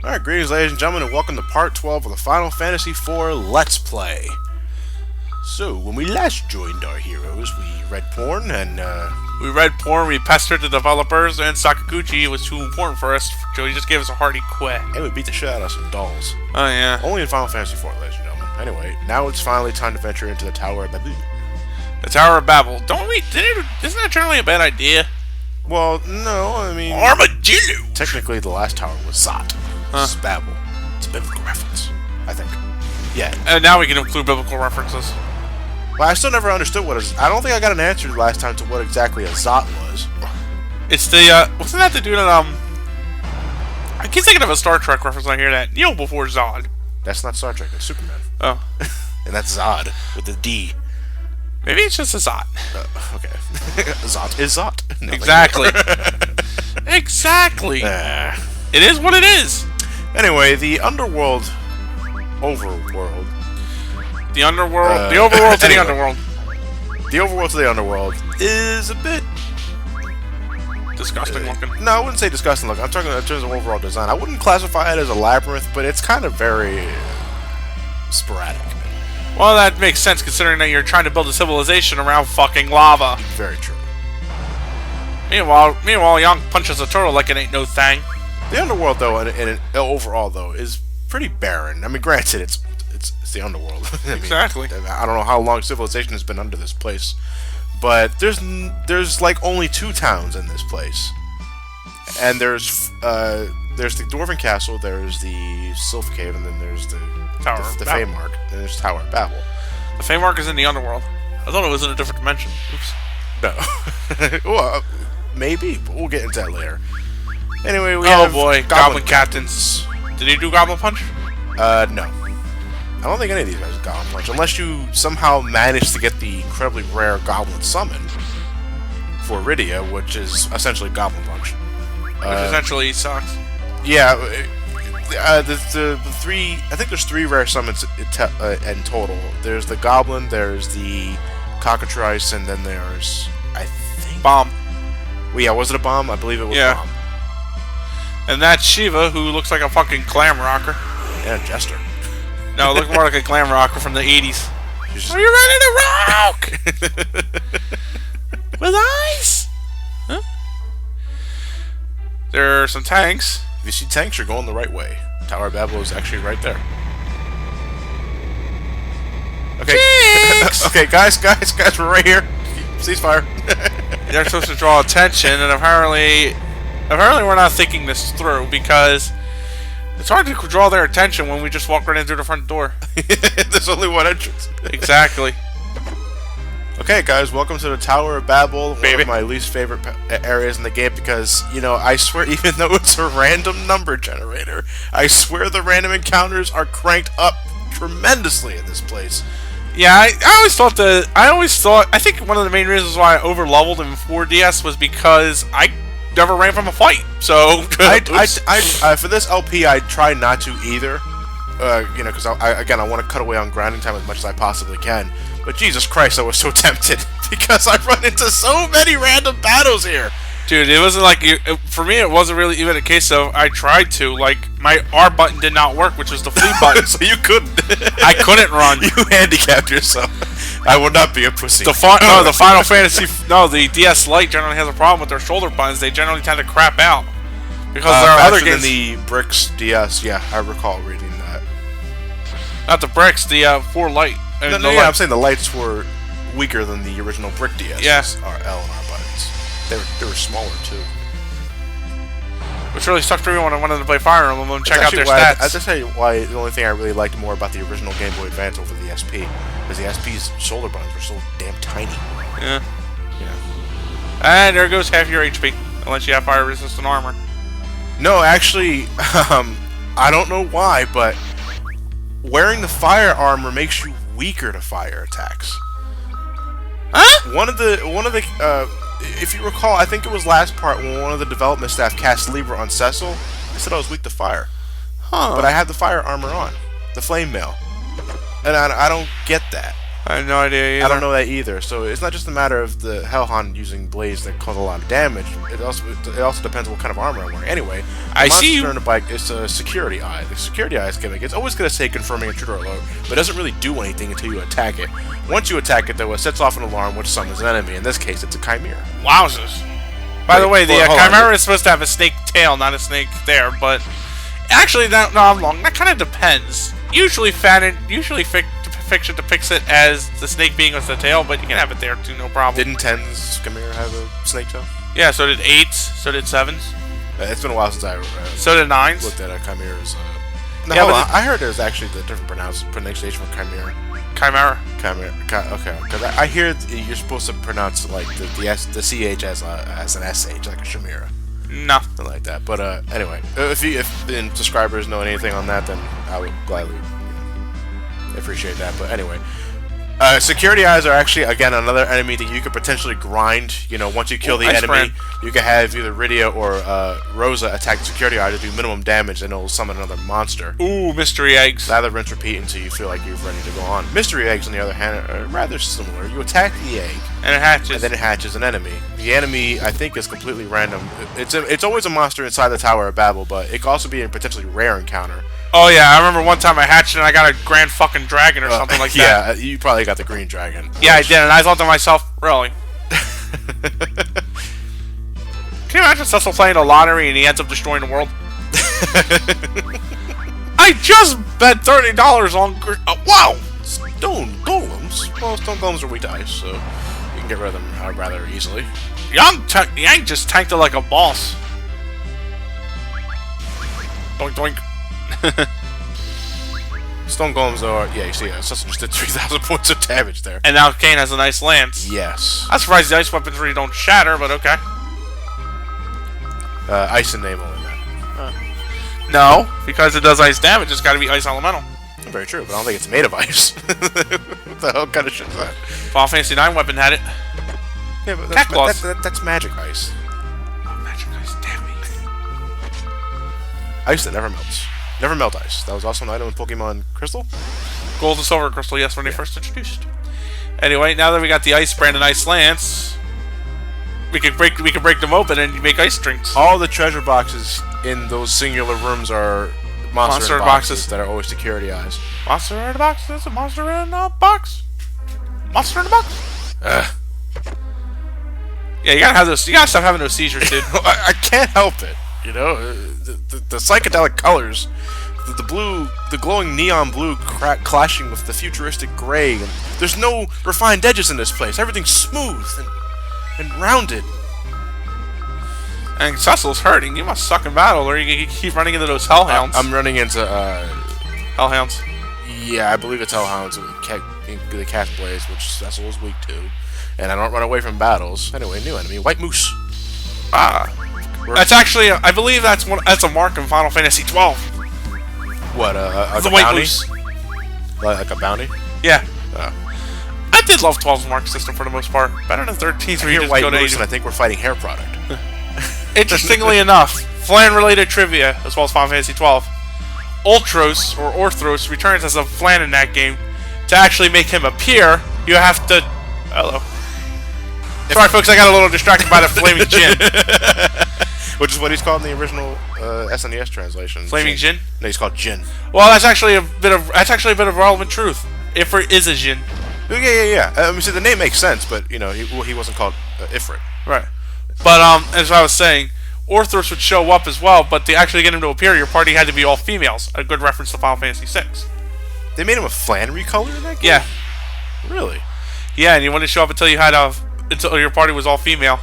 Alright, greetings ladies and gentlemen, and welcome to part 12 of the Final Fantasy IV Let's Play. So, when we last joined our heroes, we read porn, and we pestered the developers, and Sakaguchi was too important for us, so he just gave us a hearty quit. and we beat the shit out of some dolls. Oh yeah. Only in Final Fantasy IV, ladies and gentlemen. Anyway, now it's finally time to venture into the Tower of Babil. The Tower of Babel. Isn't that generally a bad idea? Well, no, I mean... Armadillo! Technically, the last tower was Zot. Huh. This is Babel. It's a biblical reference, I think. Yeah. And now we can include biblical references. Well, I still never understood what I don't think I got an answer last time to what exactly a Zot was. It's the, wasn't that the dude that, I keep thinking of a Star Trek reference when I hear that. Neo before Zod. That's not Star Trek, it's Superman. Oh. And that's Zod, with a D. Maybe it's just a Zod. Okay. Zot is Zot. Nothing Exactly. more. Exactly. It is what it is. Anyway, the underworld... Overworld. The underworld. The overworld to the underworld. The overworld to the underworld is a bit... Disgusting looking. No, I wouldn't say disgusting looking. I'm talking in terms of overall design. I wouldn't classify it as a labyrinth, but it's kind of very... sporadic. Well, that makes sense considering that you're trying to build a civilization around fucking lava. Very true. Meanwhile, Young punches a turtle like it ain't no thing. The underworld, though, and overall, though, is pretty barren. I mean, granted, it's the underworld. Exactly. I don't know how long civilization has been under this place, but there's like only 2 towns in this place, and there's the Dwarven Castle, there's the Sylph Cave, and then there's the Tower of the Babel. Feymark, and there's Tower of Babel. The Feymark is in the underworld. I thought it was in a different dimension. Oops. No, well, maybe, but we'll get into that later. Anyway, we have Goblin Captains. Did he do Goblin Punch? No. I don't think any of these guys are Goblin Punch, unless you somehow manage to get the incredibly rare Goblin Summon for Iridia, which is essentially Goblin Punch. Which essentially sucks. Yeah, the 3... I think there's 3 rare summons in total. There's the Goblin, there's the Cockatrice, and then there's... I think... Bomb. Well, yeah, was it a bomb? I believe it was a bomb. And that's Shiva, who looks like a fucking glam rocker. And a Jester. No, look more like a glam rocker from the 80s. Just... Are you ready to rock? With ice? Huh? There are some tanks. If you see tanks, you're going the right way. Tower of Babel is actually right there. Okay. Okay, guys, we're right here. Ceasefire. They're supposed to draw attention, and apparently we're not thinking this through, because it's hard to draw their attention when we just walk right in through the front door. There's only one entrance. Exactly. Okay, guys, welcome to the Tower of Babel, Baby. one of my least favorite areas in the game, because, you know, I swear, even though it's a random number generator, I swear the random encounters are cranked up tremendously in this place. Yeah, I think one of the main reasons why I over-leveled in 4DS was because I never ran from a fight, so... For this LP, I try not to either, you know, because, I want to cut away on grinding time as much as I possibly can. But Jesus Christ, I was so tempted, because I run into so many random battles here. Dude, it wasn't like... For me, it wasn't really even a case of I tried to. Like, my R button did not work, which was the flee button. So you couldn't. I couldn't run. You handicapped yourself. I will not be a pussy. The Final Fantasy... No, the DS Lite generally has a problem with their shoulder buttons. They generally tend to crap out. Because there are other games... than the Bricks DS, yeah, I recall reading that. Not the Bricks, the 4 Lite. No, I'm saying the lights were weaker than the original Brick DS. Yes. Our L and R buttons. They were smaller too. Which really sucked for me when I wanted to play Fire Emblem and check out their stats. I'll just tell you why the only thing I really liked more about the original Game Boy Advance over the SP is the SP's shoulder buttons were so damn tiny. Yeah. Yeah. And there goes half your HP, unless you have fire resistant armor. No, actually, I don't know why, but wearing the fire armor makes you weaker to fire attacks. Huh? One of the if you recall, I think it was last part when one of the development staff cast Libra on Cecil. I said I was weak to fire. Huh. But I had the fire armor on, the flame mail, and I don't get that. I have no idea either. I don't know that either. So it's not just a matter of the Hellhound using blades that cause a lot of damage. It also depends on what kind of armor I'm wearing. Anyway, I see you. On the bike is a security eye. The security eye's gimmick. It's always going to say confirming intruder alert, but it doesn't really do anything until you attack it. Once you attack it, though, it sets off an alarm which summons an enemy. In this case, it's a chimera. Wowzers. By the way, the chimera is supposed to have a snake tail, not a snake there, but actually, no, I'm wrong. That kind of depends. Usually fiction depicts it as the snake being with the tail, but you can have it there too, no problem. Didn't 10's chimera have a snake tail? Yeah, so did 8's, so did 7's. It's been a while since I so did 9's. Looked at a chimera's. No, yeah, I heard there's actually the different pronunciation for chimera. Chimera. Okay, because I hear you're supposed to pronounce like the ch as an sh, like a chimera. Nothing like that. But anyway, if the subscribers know anything on that, then I would gladly appreciate that. But anyway, security eyes are actually again another enemy that you could potentially grind. You know, once you kill the enemy, you can have either Rydia or Rosa attack the security eye to do minimum damage, and it'll summon another monster. Ooh, mystery eggs. Lather, rinse, repeat until you feel like you're ready to go on. Mystery eggs, on the other hand, are rather similar. You attack the egg, and it hatches, and then it hatches an enemy. The enemy, I think, is completely random. It's always a monster inside the Tower of Babil, but it could also be a potentially rare encounter. Oh yeah, I remember one time I hatched and I got a grand fucking dragon or something like that. Yeah, you probably got the green dragon. Yeah, I did, and I thought to myself, really? Can you imagine Cecil playing a lottery and he ends up destroying the world? I just bet $30 on... wow! Stone golems? Well, stone golems are weak to ice, so you can get rid of them rather easily. Yang just tanked it like a boss. Doink doink. Stone golems though, yeah, you see, Cecil just did 3,000 points of damage there. And now Kane has a nice lance. Yes. I'm surprised the ice weapons really don't shatter, but okay. Ice and name only, man. No, because it does ice damage, it's gotta be ice elemental. Very true, but I don't think it's made of ice. What the hell kind of shit is that? Final Fantasy 9 weapon had it. Yeah, but that's magic ice. Oh, magic ice, damn me. Ice that never melts. Never melt ice. That was also an item in Pokemon Crystal? Gold and Silver Crystal, yes, when they first introduced. Anyway, now that we got the Ice Brand and Ice Lance, we can break them open and make ice drinks. All the treasure boxes in those singular rooms are monster boxes that are always security eyes. Monster in a box? That's a monster in a box. Monster in a box? Yeah, you gotta have those. You gotta stop having those seizures, dude. I can't help it. You know, the psychedelic colors, the glowing neon blue clashing with the futuristic gray, and there's no refined edges in this place. Everything's smooth and rounded. And Cecil's hurting. You must suck in battle, or you keep running into those hellhounds. I'm running into hellhounds. Yeah, I believe it's hellhounds with the cast blaze, which Cecil is weak to. And I don't run away from battles. Anyway, new enemy, White Moose. That's actually, I believe that's a mark in Final Fantasy 12. What, the White Moose. Like a bounty? Yeah. I did love 12's mark system for the most part. Better than 13's where you just White go to Moose and I think we're fighting hair product. Interestingly enough, Flan-related trivia, as well as Final Fantasy 12. Ultros, or Orthros, returns as a Flan in that game. To actually make him appear, you have to... Hello. Sorry, folks, I got a little distracted by the Flaming Djinn. Which is what he's called in the original SNES translation. Flaming Djinn? No, he's called Djinn. Well, that's actually a bit of relevant truth. Ifrit is a Djinn. Yeah. I mean, see, the name makes sense, but, you know, he wasn't called Ifrit. Right. But, as I was saying, Orthros would show up as well, but to actually get him to appear, your party had to be all females. A good reference to Final Fantasy VI. They made him a Flannery color in that game? Yeah. Really? Yeah, and he wouldn't show up until until your party was all female.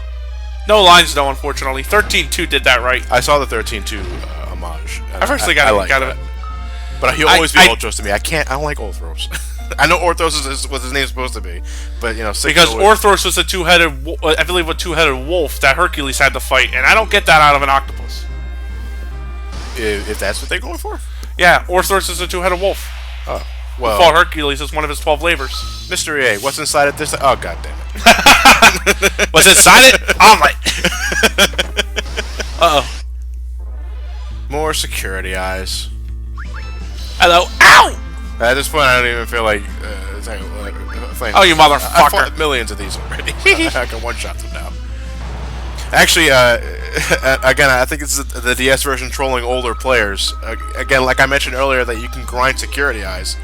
No lines, though, unfortunately. 13.2 did that right. I saw the 13.2 homage. I personally got it. But he'll always be Ultros to me. I don't like Orthros. I know Orthros is what his name's supposed to be, but you know, because Orthros was a two-headed, I believe, a two-headed wolf that Hercules had to fight, and I don't get that out of an octopus. If that's what they're going for? Yeah, Orthros is a two-headed wolf. Oh, well. Who fought Hercules as one of his 12 labors. Mystery A, what's inside it this time? Oh, god damn it. What's inside it? Omelet. Uh-oh. More security eyes. Hello. Ow! At this point, I don't even feel like thing. Oh, you I motherfucker. fought millions of these already. I can one-shot them now. Actually, again, I think it's the DS version trolling older players. Again, like I mentioned earlier, that you can grind security eyes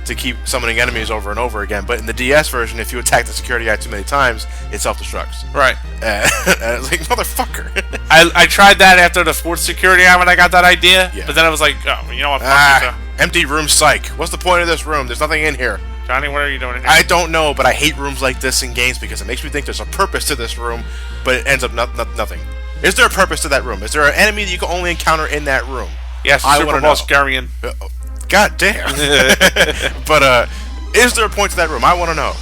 to keep summoning enemies over and over again. But in the DS version, if you attack the security eye too many times, it self-destructs. Right. And I was like, motherfucker. I tried that after the fourth security eye when I got that idea, Yeah. but then I was like, oh, you know what? Fuck you, Empty room psych. What's the point of this room? There's nothing in here. Johnny, what are you doing in here? I don't know, but I hate rooms like this in games because it makes me think there's a purpose to this room, but it ends up nothing. Is there a purpose to that room? Is there an enemy that you can only encounter in that room? Yes, Super Boss Garian. God damn. But is there a point to that room? I want to know.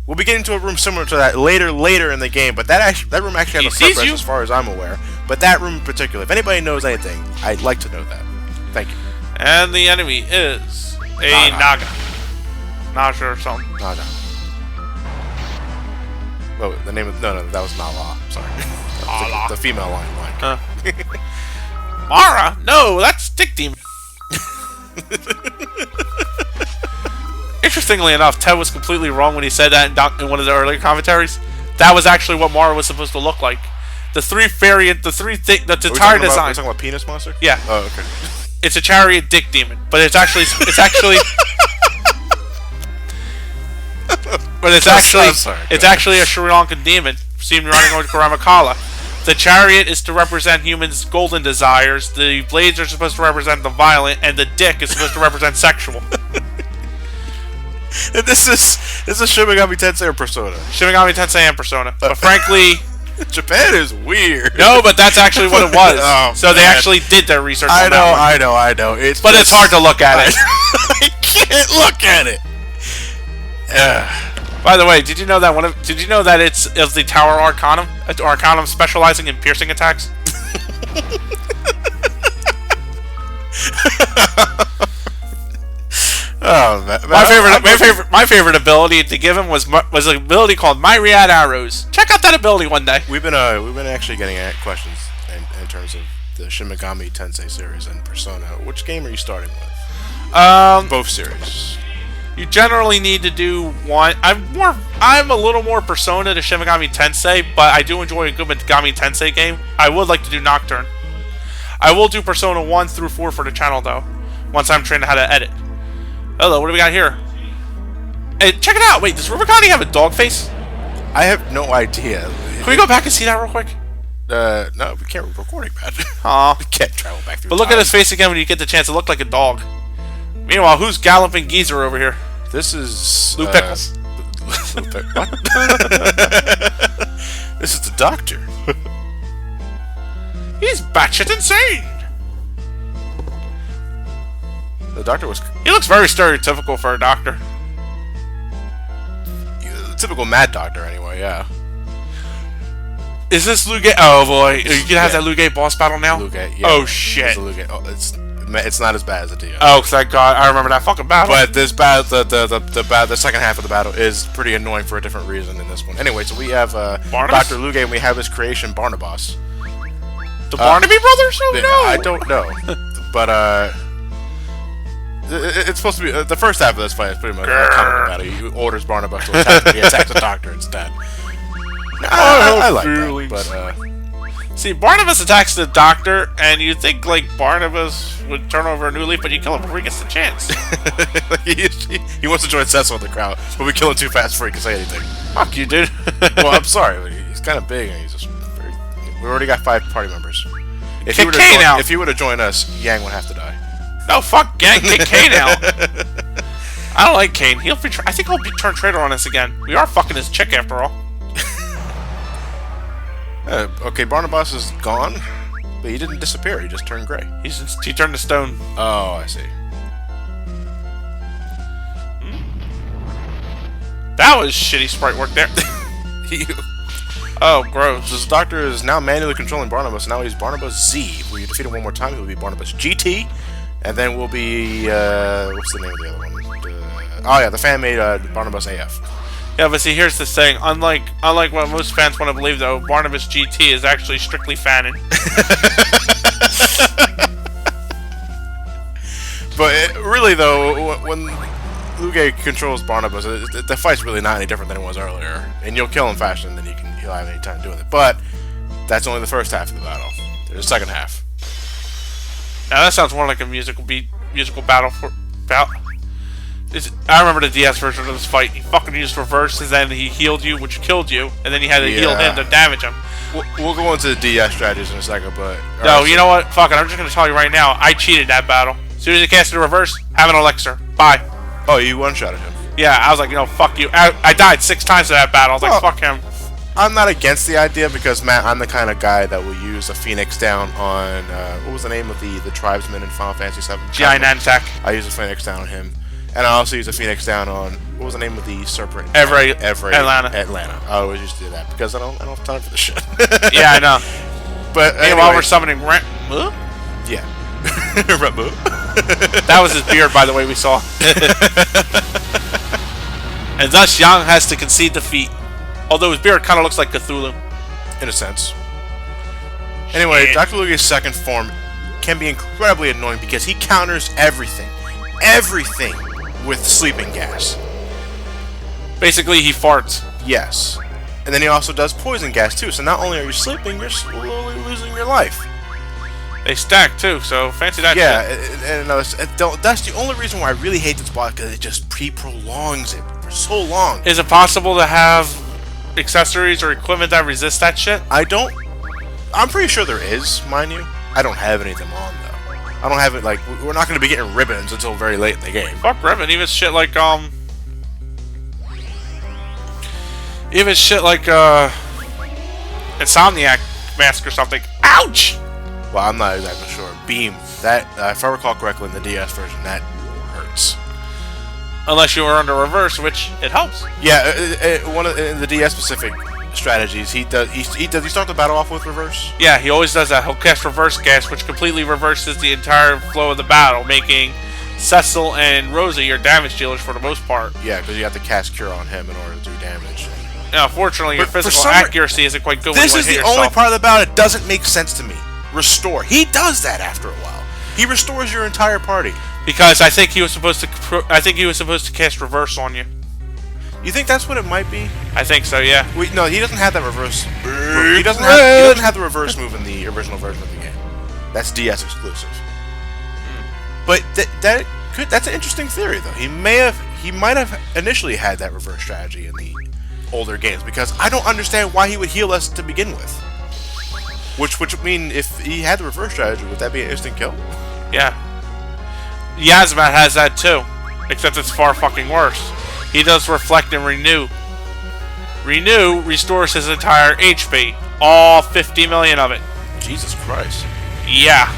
We'll be getting to a room similar to that later in the game, but that room actually has a purpose as far as I'm aware. But that room in particular, if anybody knows anything, I'd like to know that. Thank you. And the enemy is a Naga. Naja or something. Naja. Oh, the name of... No, that was Nala. Sorry. That was the female line. Mara? No, that's Dick Demon. Interestingly enough, Ted was completely wrong when he said that in one of the earlier commentaries. That was actually what Mara was supposed to look like. The entire design. Are we talking about penis monster? Yeah. Oh, okay. It's a chariot dick demon, but it's actually it's actually a Sri Lankan demon seen running over Karamakala. The chariot is to represent humans' golden desires. The blades are supposed to represent the violent, and the dick is supposed to represent sexual. And this is Shin Megami Tensei or Persona? Shin Megami Tensei and Persona. But frankly, Japan is weird. No, but that's actually what it was. Oh, so they actually did their research. I on that know. It's hard to look at it. I can't look at it. By the way, did you know that it's the Tower Arcanum? Arcanum specializing in piercing attacks. Oh, man. My favorite ability to give him was an ability called Myriad Arrows. Check out that ability one day. We've been actually getting questions in terms of the Shin Megami Tensei series and Persona. Which game are you starting with? Both series. You generally need to do one. I'm a little more Persona to Shin Megami Tensei, but I do enjoy a good Megami Tensei game. I would like to do Nocturne. I will do Persona 1 through 4 for the channel though, once I'm trained how to edit. Hello, what do we got here? Hey, check it out. Wait, does Rubicani have a dog face? I have no idea. Can we go back and see that real quick? No, we can't recording, man. Aw. We can't travel back through But look at his face again when you get the chance. It looked like a dog. Meanwhile, who's galloping geezer over here? This is... Lou Pickles. What? This is the Doctor. He's batshit insane! The Doctor was... He looks very stereotypical for a doctor. Typical Mad Doctor, anyway, yeah. Is this Lugate? Oh boy, are you gonna have that Lugate boss battle now? Lugate, yeah. Oh shit. It's not as bad as the DS. Oh, thank God, I remember that fucking battle. But this battle, the second half of the battle is pretty annoying for a different reason in this one. Anyway, so we have Dr. Lugate, and we have his creation, Barnabas. The Barnaby brothers? Oh no! I don't know, but it's supposed to be the first half of this fight is pretty much a comic battle. He orders Barnabas to attack, he attacks the Doctor instead. I like that, but see, Barnabas attacks the Doctor, and you think like Barnabas would turn over a new leaf, but you kill him before he gets the chance. he wants to join Cecil in the crowd, but we kill him too fast before he can say anything. Fuck you, dude. Well, I'm sorry, but he's kind of big, and he's just we already got 5 party members. If he were to join us, Yang would have to die. No, fuck Yang, kick Kane out. I don't like Kane. I think he'll turn traitor on us again. We are fucking his chick after all. Okay, Barnabas is gone, but he didn't disappear. He just turned gray. He turned to stone. Oh, I see. That was shitty sprite work there. Oh, gross. This Doctor is now manually controlling Barnabas. Now he's Barnabas Z. If you defeat him one more time, he'll be Barnabas GT, and then we'll be what's the name of the other one? Oh yeah, the fan made Barnabas AF. Yeah, but see, here's the thing. Unlike what most fans want to believe, though, Barnabas GT is actually strictly fanon. But really, though, when Luge controls Barnabas, the fight's really not any different than it was earlier. And you'll kill him faster than he'll have any time doing it. But that's only the first half of the battle. There's a second half. Now that sounds more like a musical battle I remember the DS version of this fight. He fucking used reverses, and then he healed you, which killed you, and then you had to heal him to damage him. We'll go into the DS strategies in a second, but... No, you know what? Fuck it, I'm just gonna tell you right now, I cheated that battle. As soon as he casted a reverse, have an elixir. Bye. Oh, you one-shotted him? Yeah, I was like, fuck you. I died 6 times in that battle. I was like, fuck him. I'm not against the idea because, Matt, I'm the kind of guy that will use a Phoenix down on... what was the name of the tribesman in Final Fantasy VII? G.I. Nantek. I use a Phoenix down on him. And I also use a Phoenix down on... What was the name of the serpent? Every Atlanta. I always used to do that because I don't have time for this shit. Yeah, I know. But anyway, while we're summoning yeah. That was his beard, by the way, we saw. And thus Yang has to concede defeat. Although his beard kind of looks like Cthulhu. In a sense. Anyway, Dr. Lugia's second form can be incredibly annoying because he counters everything. Everything with sleeping gas. Basically, he farts. Yes. And then he also does poison gas, too. So not only are you sleeping, you're slowly losing your life. They stack, too, so fancy that shit. And that's the only reason why I really hate this boss, because it just prolongs it for so long. Is it possible to have accessories or equipment that resist that shit? I'm pretty sure there is, mind you. I don't have any of them on, though. I don't have it, like, we're not going to be getting ribbons until very late in the game. Fuck ribbon, even shit like, Insomniac mask or something. Ouch! Well, I'm not exactly sure. Beam, that, if I recall correctly in the DS version, that hurts. Unless you are under reverse, which it helps. Yeah, in the DS specific strategies, he start the battle off with reverse? Yeah, he always does that. He'll cast reverse gas, which completely reverses the entire flow of the battle, making Cecil and Rosa your damage dealers for the most part. Yeah, because you have to cast Cure on him in order to do damage. Now, fortunately, your physical accuracy isn't quite good when you hit yourself. This is the only part of the battle that doesn't make sense to me. Restore. He does that after a while. He restores your entire party. Because I think he was supposed to cast reverse on you. You think that's what it might be? I think so, yeah. No, he doesn't have that reverse. He doesn't have the reverse move in the original version of the game. That's DS exclusive. But that's an interesting theory, though. He might have initially had that reverse strategy in the older games because I don't understand why he would heal us to begin with. Which would mean if he had the reverse strategy, would that be an instant kill? Yeah. Yasmat has that too, except it's far fucking worse. He does reflect and renew. Renew restores his entire HP, all 50 million of it. Jesus Christ. Yeah.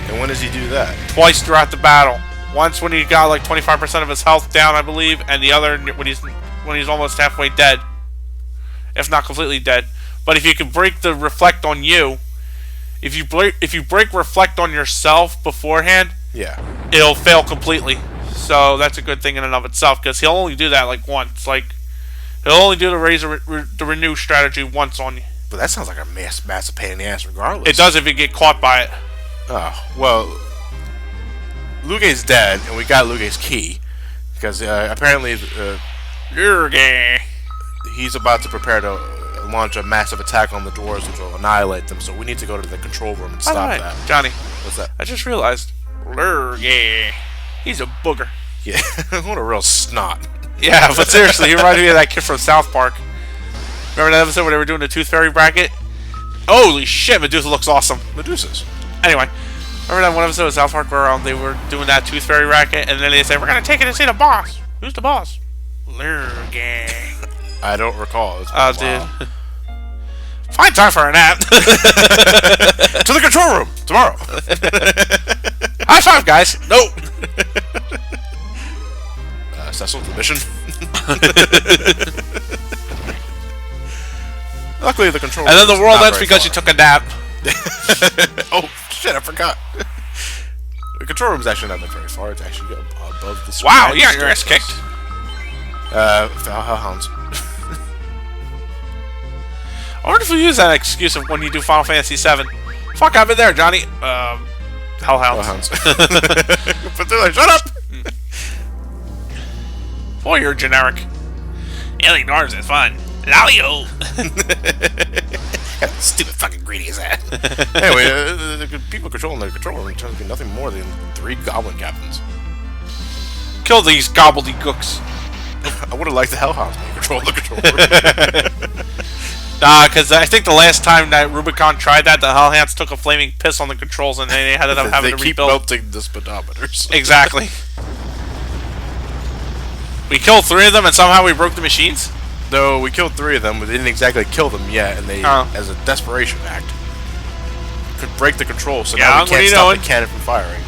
And when does he do that? Twice throughout the battle. Once when he got like 25% of his health down, I believe, and the other when he's almost halfway dead, if not completely dead. But if you can break the reflect on you, if you break reflect on yourself beforehand, yeah, it'll fail completely. So that's a good thing in and of itself because he'll only do that like once. Like he'll only do the renew strategy once on you. But that sounds like a massive pain in the ass, regardless. It does if you get caught by it. Oh well, Luge's dead, and we got Luge's key because apparently he's about to prepare to launch a massive attack on the doors, which will annihilate them. So we need to go to the control room and stop that. Johnny, what's that? I just realized, he's a booger. Yeah, what a real snot. Yeah, but seriously, he reminded me of that kid from South Park. Remember that episode where they were doing the Tooth Fairy bracket? Holy shit, Medusa looks awesome. Medusa's. Anyway, remember that one episode of South Park where they were doing that Tooth Fairy bracket, and then they said, we're going to take it and see the boss. Who's the boss? I don't recall. Oh, dude. Fine time for a nap. To the control room tomorrow. High five, guys. Nope. Cecil, the mission. Luckily, the control room. And then the world ends because you took a nap. Oh shit! I forgot. The control room's actually not that very far. It's actually above the screen. Wow, you got your ass kicked. Hellhounds. I wonder if we use that excuse of when you do Final Fantasy VII. Fuck, I've been there, Johnny. Hellhounds. But they're like, shut up! Boy, you're generic. Alien Mars is fun. Lolly-o. Stupid fucking greedy as that. Anyway, the people controlling the control room turns to be nothing more than 3 goblin captains. Kill these gobbledygooks. I would have liked the Hellhounds to control the control room. Nah, because I think the last time that Rubicon tried that, the Hellhounds took a flaming piss on the controls and they ended up having to keep rebuild. melting the speedometers. Exactly. We killed 3 of them and somehow we broke the machines? No, we killed 3 of them, but they didn't exactly kill them yet, and they, as a desperation act, could break the controls, so now we can't stop the cannon from firing.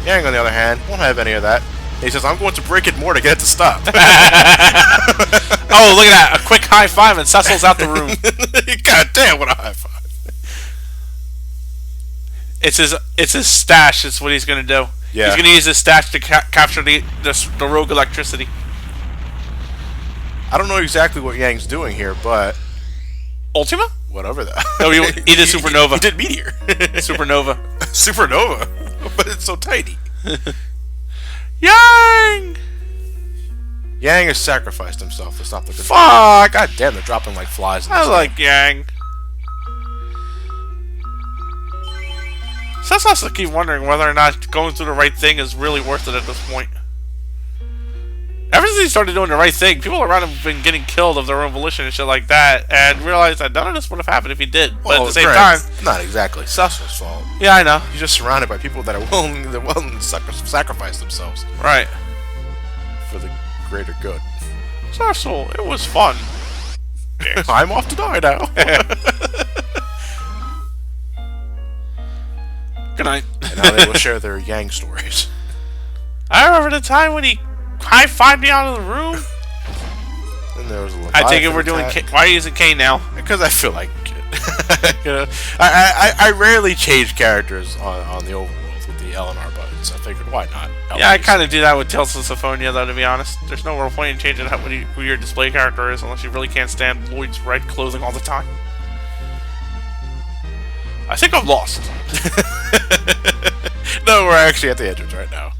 Yang, on the other hand, won't have any of that. He says, I'm going to break it more to get it to stop. Oh, look at that. A quick high five and Cecil's out the room. God damn, what a high five. It's his stash is what he's going to do. Yeah. He's going to use his stash to capture the rogue electricity. I don't know exactly what Yang's doing here, but... Ultima? Whatever that. No, he did Supernova. He did Meteor. Supernova. Supernova? But it's so tiny. Yang! Yang has sacrificed himself to stop the control. Fuck! God damn, they're dropping like flies in this I like Yang. Cecil has to keep wondering whether or not going through the right thing is really worth it at this point. Ever since he started doing the right thing, people around him have been getting killed of their own volition and shit like that, and realized that none of this would have happened if he did. But at the same time, not exactly Cecil's fault. Yeah, I know. He's just surrounded by people that are willing to sacrifice themselves. Right. For the greater good. Cecil, it was fun. Yes. I'm off to die now. Good night. And now they will share their Yang stories. I remember the time when he high-fived me out of the room. And there was a I take it we're doing K. Why are you using K now? Because I feel like you know, I rarely change characters on the overworld with the LNR buttons. I figured, why not? Yeah, I kind of do that with Tales of Symphonia, though, to be honest. There's no real point in changing who your display character is unless you really can't stand Lloyd's red clothing all the time. I think I'm lost. No, we're actually at the entrance right now.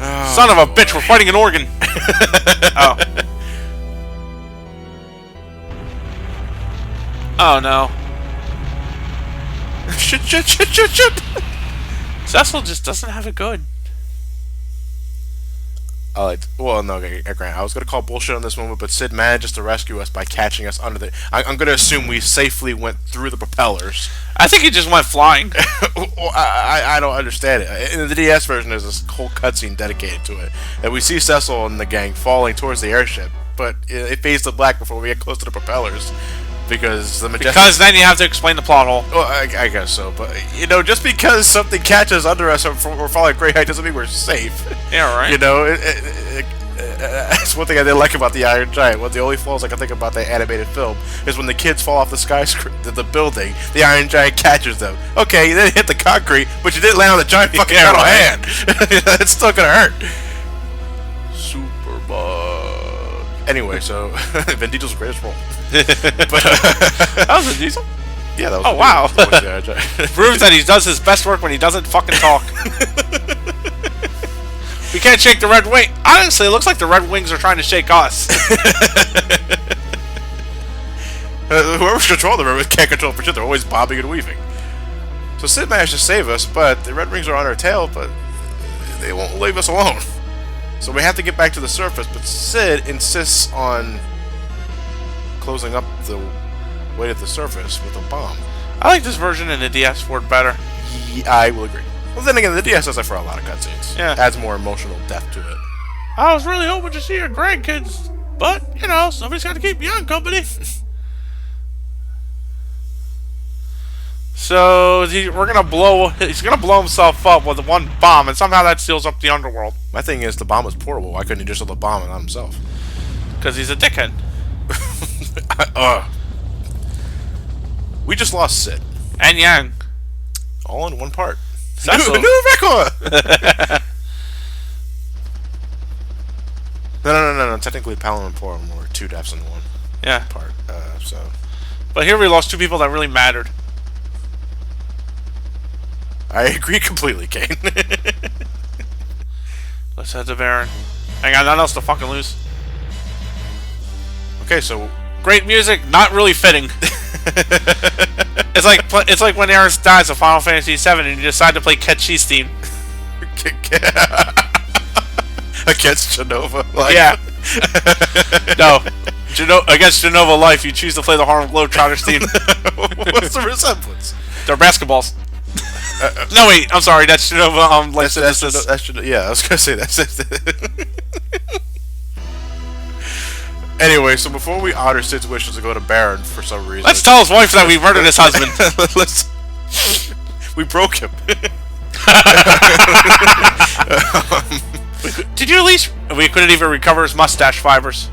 Oh, son of a bitch, we're fighting an organ. Oh. Oh no. Shit. Cecil just doesn't have it good. Well, no, okay, Grant. I was going to call bullshit on this moment, but Sid manages to rescue us by catching us under the... I'm going to assume we safely went through the propellers. I think he just went flying. Well, I don't understand it. In the DS version, there's this whole cutscene dedicated to it. And we see Cecil and the gang falling towards the airship, but it fades to black before we get close to the propellers. Because then you have to explain the plot hole. Well, I guess so, but you know, just because something catches under us or we're falling at great height doesn't mean we're safe. Yeah, right. You know, that's one thing I didn't like about the Iron Giant. One of the only flaws I can think about the animated film is when the kids fall off the skyscraper, the building, the Iron Giant catches them. Okay, you didn't hit the concrete, but you didn't land on the giant fucking metal hand. It's still gonna hurt. Super bug. Anyway, so Vin Diesel's greatest role. But that was Vin Diesel? Yeah, that was. Oh wow! Proves that he does his best work when he doesn't fucking talk. We can't shake the Red Wing. Honestly, it looks like the Red Wings are trying to shake us. Whoever's controlling the Red Wings can't control for shit. They're always bobbing and weaving. So Sid managed to save us, but the Red Wings are on our tail, but they won't leave us alone. So we have to get back to the surface, but Sid insists on closing up the way to the surface with a bomb. I like this version in the DS Ford better. Yeah, I will agree. Well, then again, the DS does that for a lot of cutscenes. Yeah. Adds more emotional depth to it. I was really hoping to see your grandkids, but, you know, somebody's got to keep you on company. So, he's gonna blow himself up with one bomb, and somehow that seals up the underworld. My thing is, the bomb was portable. Why couldn't he just have the bomb on himself? Because he's a dickhead. We just lost Sid. And Yang. All in one part. Cecil. New record! No. Technically, Palom and Porum were 2 deaths in one part. So. But here we lost 2 people that really mattered. I agree completely, Kane. Let's head to Baron. I got nothing else to fucking lose. Okay, so Great music, not really fitting. It's like when Aerith dies of Final Fantasy VII and you decide to play Ketchi's theme. Against Genova. Like. Yeah. No. Against Genova Life, you choose to play the Harlem Globetrotters theme. What's the resemblance? They're basketballs. No, wait. I'm sorry. That's Genova. That's yeah, I was gonna say that's it. Anyway, so before we honor Sid's wishes to go to Baron for some reason, let's tell his wife that we murdered his husband. We broke him. Did you at least? We couldn't even recover his mustache fibers.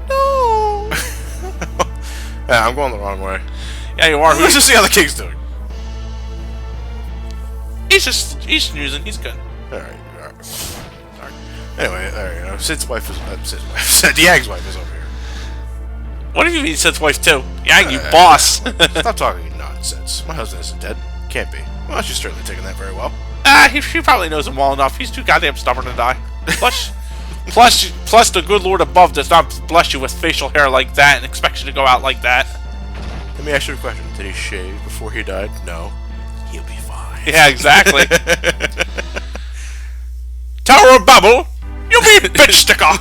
No. Yeah, I'm going the wrong way. Yeah, you are. Let's just see how the king's doing. He's snoozing. He's good. All right. Anyway, there you go. Sid's wife is Diag's wife is over here. What do you mean, Sid's wife too? Yeah, you boss. Stop talking nonsense. My husband isn't dead. Can't be. Well, she's certainly taking that very well. She probably knows him well enough. He's too goddamn stubborn to die. Plus the good Lord above does not bless you with facial hair like that and expects you to go out like that. Let me ask you a question. Did he shave before he died? No. He'll be fine. Yeah, exactly. Tower of Babil, you mean bitch sticker.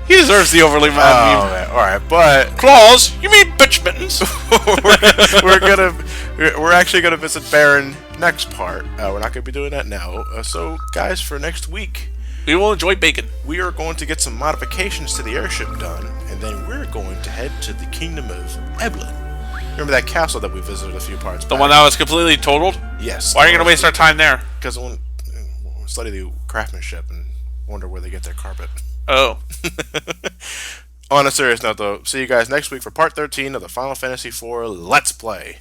He deserves the overly mad meme. All right, but Claws, you mean bitch mittens? we're actually gonna visit Baron next part. We're not gonna be doing that now. So, guys, for next week, we will enjoy bacon. We are going to get some modifications to the airship done, and then we're going to head to the kingdom of Eblin. Remember that castle that we visited a few parts back? The one that was completely totaled? Yes. Why are you going to waste our time there? Because we'll study the craftsmanship and wonder where they get their carpet. Oh. On a serious note, though, see you guys next week for part 13 of the Final Fantasy IV Let's Play.